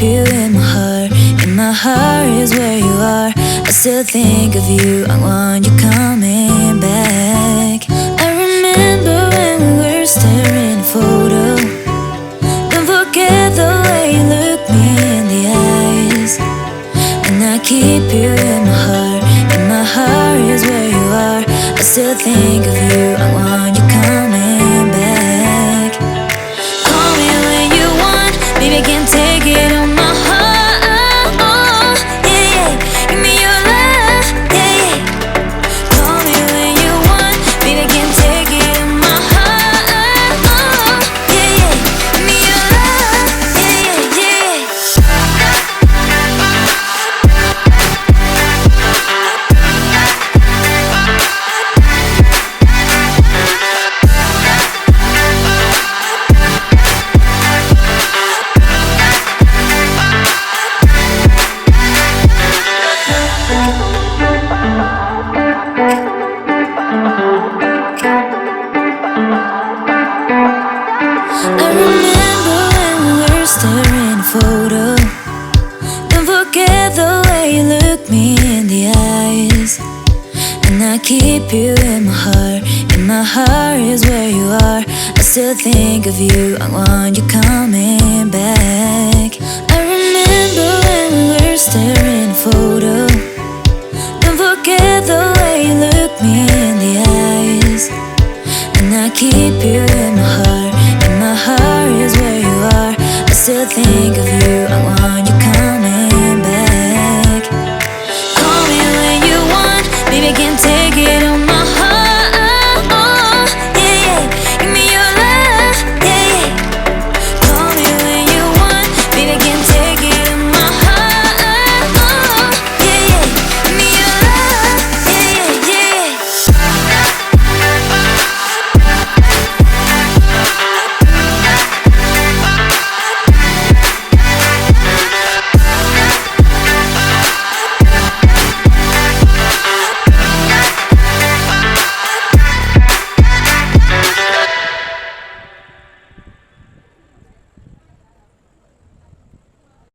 you in my heart. In my heart is where you are. I still think of you. I want you coming back. I remember when we were staring at a photo. Don't forget the way you look me in the eyes. And I keep you in my heart. In my heart is where you are. I still think of you. I want you coming back. Call me when you want. Baby, I can't take it on my heart. Yeah, yeah. Give me your love. Yeah, yeah. Call me when you want. Baby, I can't take it on my heart. Yeah, yeah. Give me your love. Yeah, yeah, I remember when we were staring at a photo. Don't forget the way you look me in the eyes. And I keep you in my heart. In my heart is where you are. I still think of you. I want you coming back.